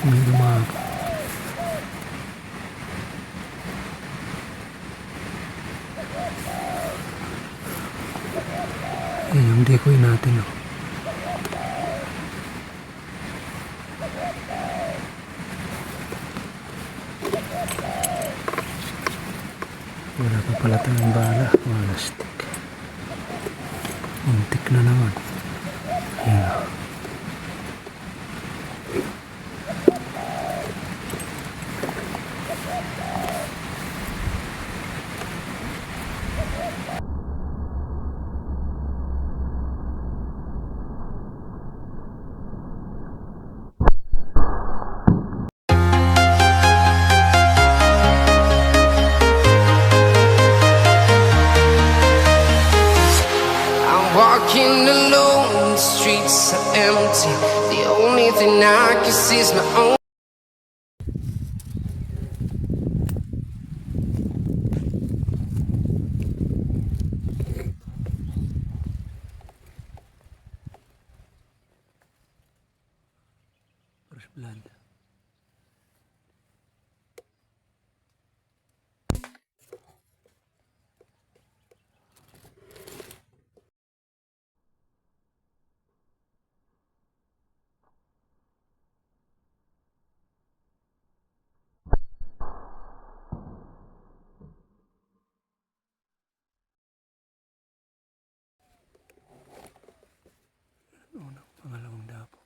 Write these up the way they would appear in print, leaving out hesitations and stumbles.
May lumabo. Ayan yung decoy natin. Oh. Wala pa pala tayong bala. Wala stick. Untik na naman. Ayan. Walking alone, the streets are empty. The only thing I can see is my own. First blood. Unang pangalawang dapo.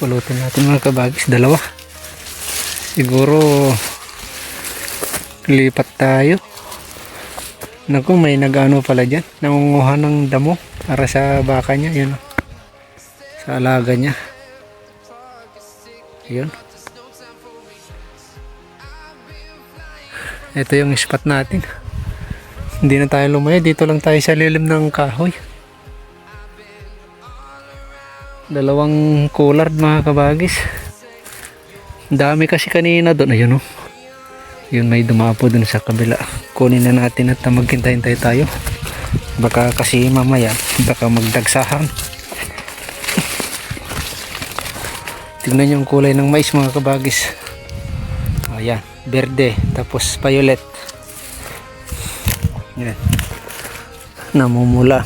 Pulutin natin mga kabagis, dalawa. Siguro lipat tayo. Naku, may nag-ano pala dyan, nangunguha ng damo para sa baka niya, yun, sa alaga niya. Yun. Ito yung spot natin. Hindi na tayo lumayo, dito lang tayo sa lilim ng kahoy. Dalawang collard mga kabagis. Dami kasi kanina doon. Ayun oh. Yun, may dumapo dun sa kabila. Kunin na natin at maghintay-hintay tayo. Baka kasi mamaya baka magdagsahan. Tingnan yung kulay ng mais mga kabagis. Ayan, berde tapos violet. Yan. Namumula.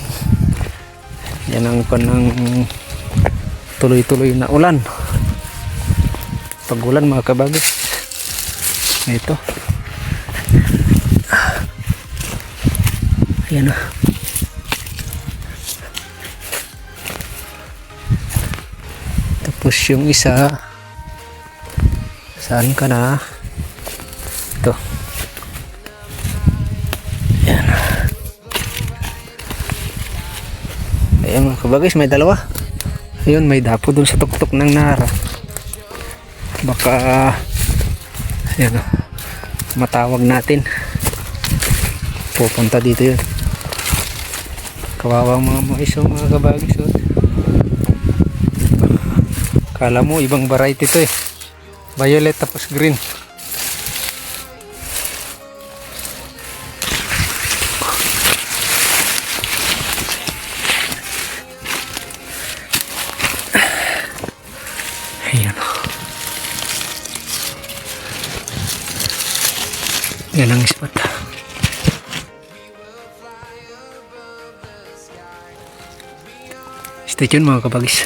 Yan ang kanang tuloy-tuloy na ulan. Pag ulan mga kabagis, ito ayan na. Tapos yung isa, saan ka na? Ito, ayan. Ayan mga kabagis, may dalawa. Ayun, may dapo dun sa tuktok ng nara. Baka ayan, matawag natin. Pupunta dito yun. Kawawang mga mais mga kabagis. Kala mo ibang variety to eh. Violet tapos green. Ayan. Yan ang spot. Stay tuned mga kabagis.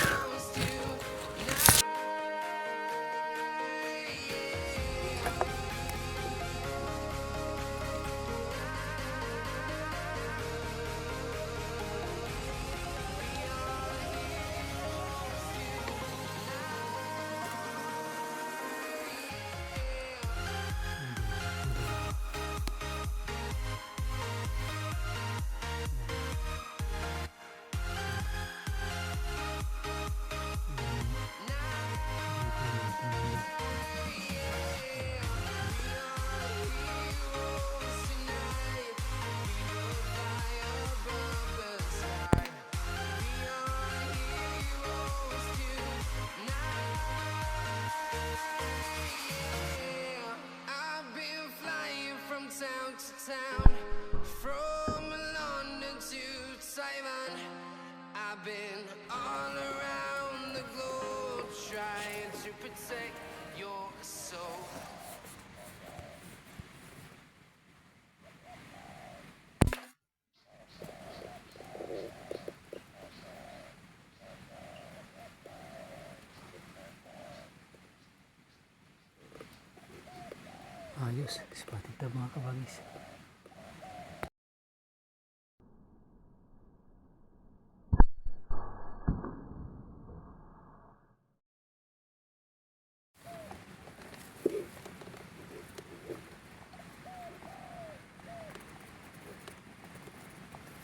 town, from London to Taiwan. I've been all around the globe trying to protect your soul. Ayos, spotted dab mga kabagis.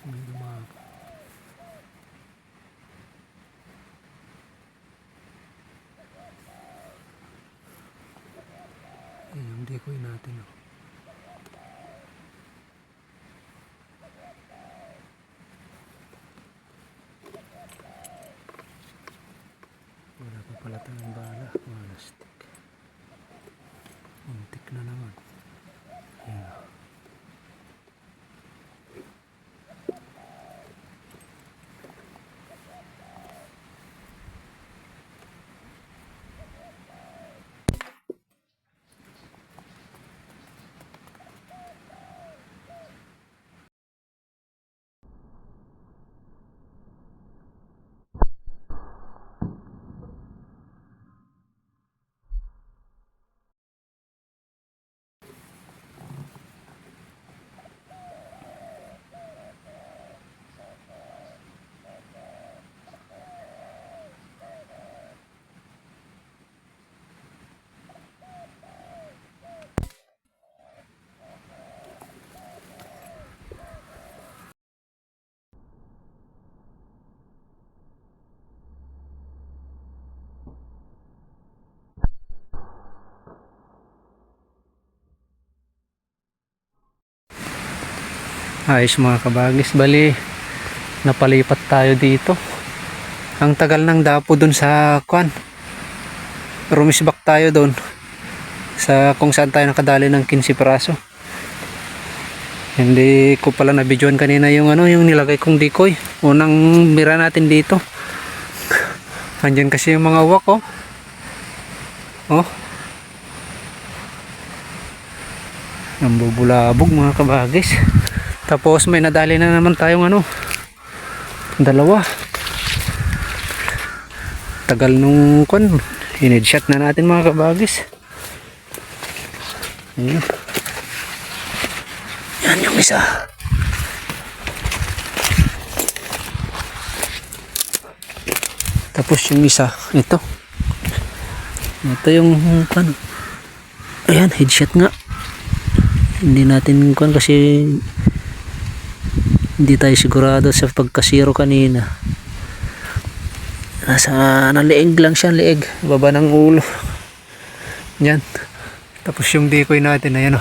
May lumabas. Ayan yung decoy natin. Oh. Wala pa pala tayong bala. Wala stick. Untik na naman. Ayan. Ayos mga kabagis, bali napalipat tayo dito. Ang tagal ng dapo dun sa kwan, rumisbak tayo dun sa kung saan tayo nakadali ng 15 piraso. Hindi ko pala nabidyoan kanina yung yung nilagay kong decoy. Unang mira natin dito, andyan kasi yung mga uwak. Oh, ang bubulabog mga kabagis. Tapos may nadali na naman tayong dalawa. Tagal nung headshot na natin mga kabagis. Ayan. Yan yung isa. Tapos yung isa, ito yung ayan, headshot nga. Hindi natin kasi hindi tayo sigurado sa pagkasiro kanina. Nasa leeg lang siya, leeg, baba ng ulo. Yan. Tapos yung decoy natin, ayan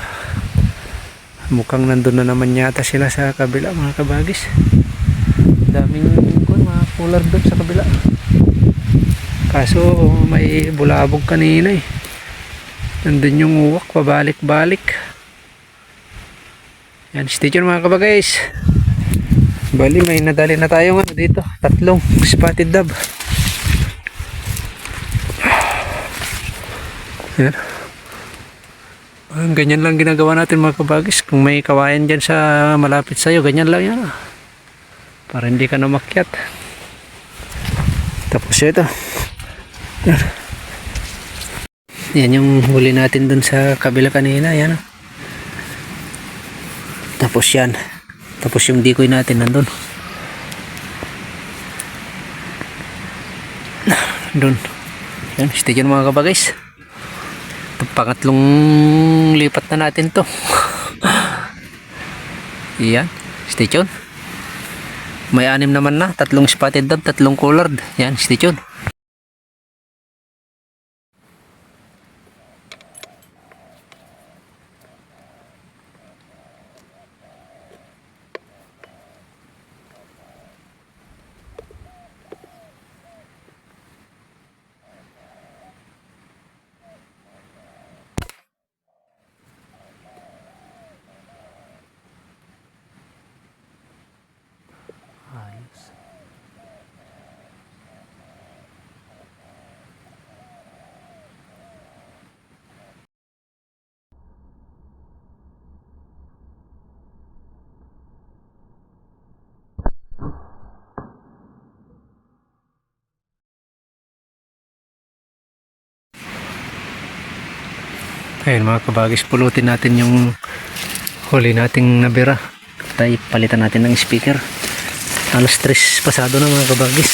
mukhang nandun na naman yata sila sa kabila mga kabagis. Daming mga polar doon sa kabila. Kaso may bulabog kanina eh. Nandun yung uwak, pabalik-balik. Yan, stay tuned mga kabagis. Bali may nadali na tayong dito, 3 spotted dab. Yan. Ganyan lang ginagawa natin mga kabagis. Kung may kawayan dyan sa malapit sa'yo, ganyan lang yan. Para hindi ka na makyat. Tapos ito. Yan. Yan yung huli natin dun sa kabila kanina. Yan. Tapos yan. Tapos yung decoy natin nandun. Doon. Yan. Stay dyan mga kabagis. Pangatlong lipat na natin to. Yan, stay tuned. May 6 naman na, 3 spotted dab, 3 collared. Yan, stay tuned. Ayun mga kabagis, pulutin natin yung huli nating nabira. Tayo palitan natin ng speaker. Alas 3 pasado na mga kabagis.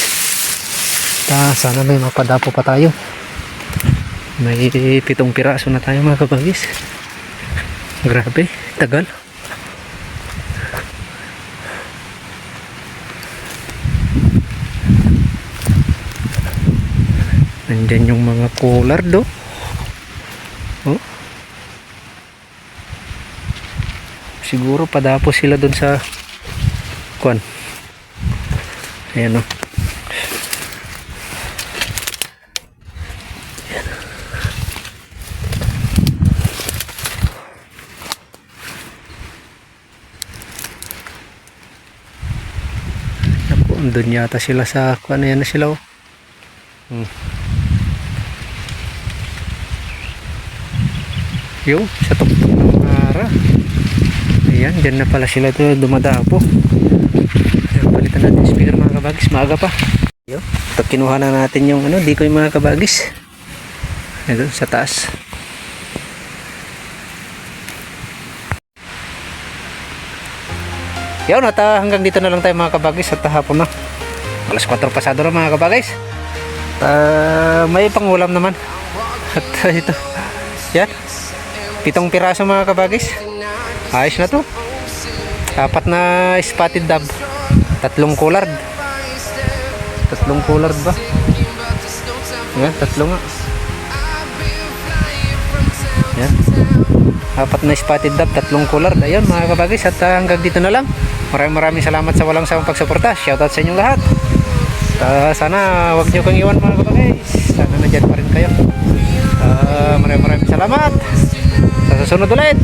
Sana may mapadapo pa tayo. May 7 piraso na tayo mga kabagis. Grabe, tagal. Nandyan yung mga cooler do. Oh. Siguro padapo sila dun sa kuan. Ayan o. Doon yata sila sa kuan, ayan na sila oh. Yo, sa tuktok ng ara. Ayan, dyan na pala sila to dumadapo. Ayan, palitan natin speaker mga kabagis, maaga pa. Yo, ito kinuha na natin yung ano, di ko yung mga kabagis. Ito, sa taas. Yun, at hanggang dito na lang tayo mga kabagis at hapon na. Alas 4 pasado na mga kabagis. May pangulam naman. At ito. Yan. 7 piraso mga kabagis. Ayos na to. 4 na spotted dab. 3 coulard. 3 coulard ba? Yan, 3 nga. Yan. 4 na spotted dab, 3 coulard. Ayun mga kabagis, at hanggang dito na lang. Maraming salamat sa walang sawang pagsuporta. Shoutout sa inyong lahat. Sana wag nyo kang iwan mga kabagis. Sana nandyan pa rin kayo. Maraming salamat. Sa susunod ulit.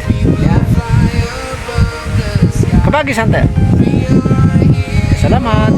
Kabagis hante. Salamat.